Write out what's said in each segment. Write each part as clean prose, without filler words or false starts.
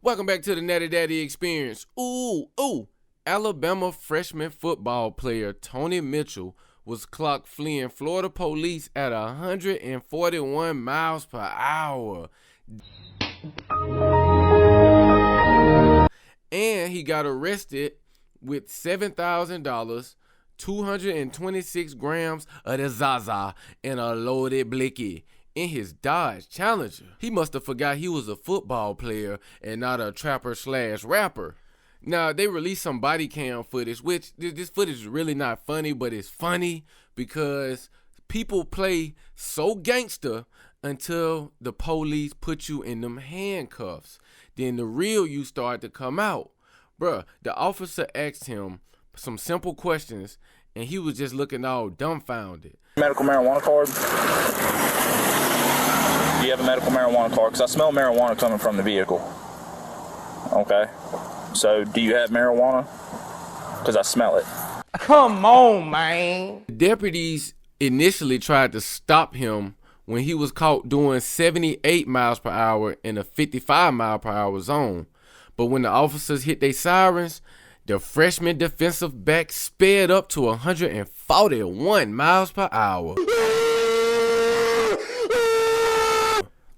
Welcome back to the Natty Daddy Experience. Alabama freshman football player Tony Mitchell was clocked fleeing Florida police at 141 miles per hour. And he got arrested with $7,000, 226 grams of the Zaza, and a loaded Blicky in his Dodge Challenger. He must have forgot he was a football player and not a trapper/rapper. Now, they released some body cam footage, which this footage is really not funny, but it's funny because people play so gangster until the police put you in them handcuffs. Then the real you start to come out. Bruh, the officer asked him some simple questions, and he was just looking all dumbfounded. Medical marijuana card? Do you have a medical marijuana card? Because I smell marijuana coming from the vehicle. Okay. So, do you have marijuana? Because I smell it. Come on, man. Deputies initially tried to stop him when he was caught doing 78 miles per hour in a 55 mile per hour zone. But when the officers hit their sirens, the freshman defensive back sped up to 141 miles per hour.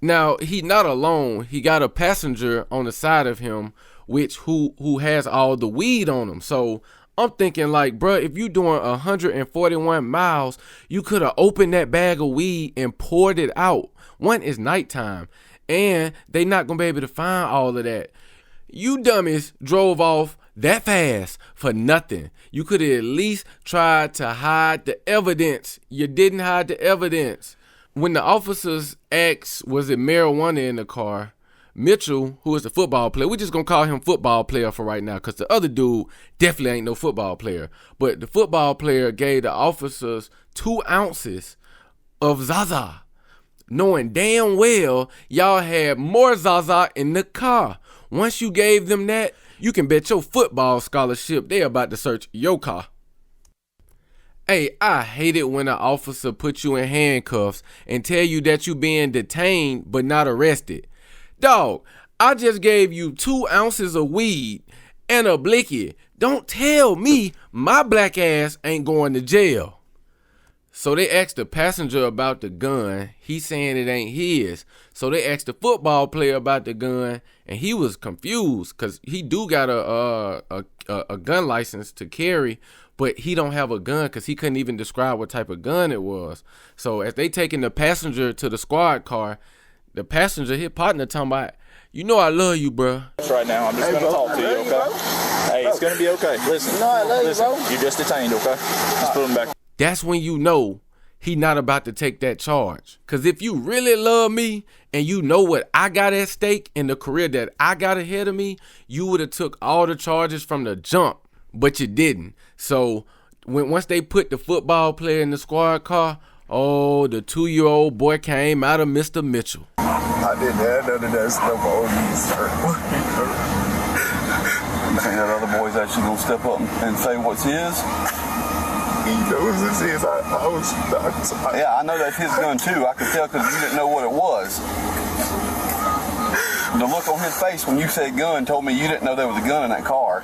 Now, he not alone. He got a passenger on the side of him, who has all the weed on him. So I'm thinking like, bruh, if you doing 141 miles, you could have opened that bag of weed and poured it out. One, is nighttime, and they not gonna be able to find all of that. You dummies drove off that fast for nothing. You could have at least tried to hide the evidence. You didn't hide the evidence. When the officers asked, was it marijuana in the car, Mitchell, who is the football player, we're just going to call him football player for right now because the other dude definitely ain't no football player. But the football player gave the officers 2 ounces of Zaza, knowing damn well y'all had more Zaza in the car. Once you gave them that, you can bet your football scholarship they about to search your car. Hey, I hate it when an officer puts you in handcuffs and tell you that you being detained but not arrested. Dog, I just gave you 2 ounces of weed and a Blicky. Don't tell me my black ass ain't going to jail. So they asked the passenger about the gun. He's saying it ain't his. So they asked the football player about the gun, and he was confused because he do got a gun license to carry, but he don't have a gun because he couldn't even describe what type of gun it was. So as they taking the passenger to the squad car, the passenger, his partner, talking about, you know I love you, bro. Right now, I'm just going to talk to you, okay? Hey, it's going to be okay. Listen, I love you, bro. You're just detained, okay? Just put him back. That's when you know he not about to take that charge. Because if you really love me and you know what I got at stake in the career that I got ahead of me, you would have took all the charges from the jump, but you didn't. So once they put the football player in the squad car, oh, the 2-year-old boy came out of Mr. Mitchell. I didn't have none of that stuff on me, sir. You think that other boy's actually gonna step up and say what's his? He knows it's his. Yeah, I know that's his gun too. I could tell because you didn't know what it was. The look on his face when you said gun told me you didn't know there was a gun in that car.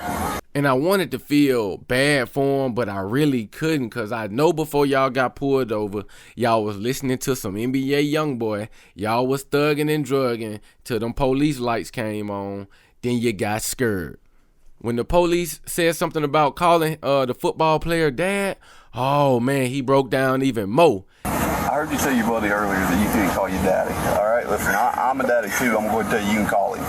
And I wanted to feel bad for him, but I really couldn't because I know before y'all got pulled over, y'all was listening to some NBA YoungBoy. Y'all was thugging and drugging till them police lights came on. Then you got scared. When the police said something about calling the football player dad, oh, man, he broke down even more. I heard you tell your buddy earlier that you couldn't call you daddy. All right, listen, I'm a daddy too. I'm going to tell you can call him.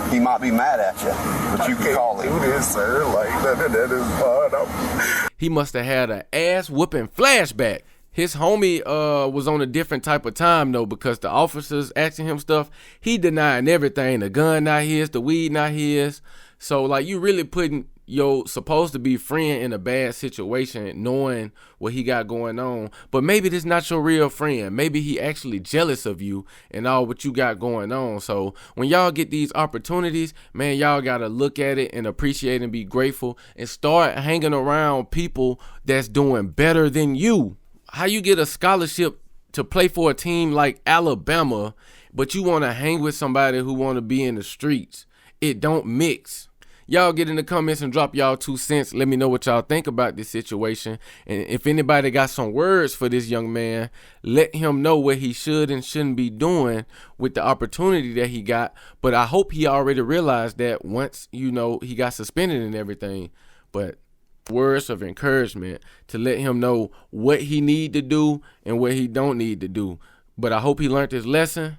He might be mad at you, but you can call him. Do this, sir. Like, that is fun. He must have had an ass-whooping flashback. His homie was on a different type of time, though, because the officers asking him stuff, he denying everything. The gun not his, the weed not his. So, like, you really putting your supposed to be friend in a bad situation knowing what he got going on. But maybe this not your real friend. Maybe he actually jealous of you and all what you got going on. So when y'all get these opportunities, man, y'all got to look at it and appreciate and be grateful and start hanging around people that's doing better than you. How you get a scholarship to play for a team like Alabama, but you want to hang with somebody who want to be in the streets? it don't mix. Y'all get in the comments and drop y'all 2 cents. Let me know what y'all think about this situation. And if anybody got some words for this young man, let him know what he should and shouldn't be doing with the opportunity that he got. But I hope he already realized that once, you know, he got suspended and everything. But words of encouragement to let him know what he need to do and what he don't need to do. But I hope he learned his lesson.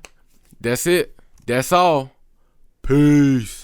That's it. That's all. Peace.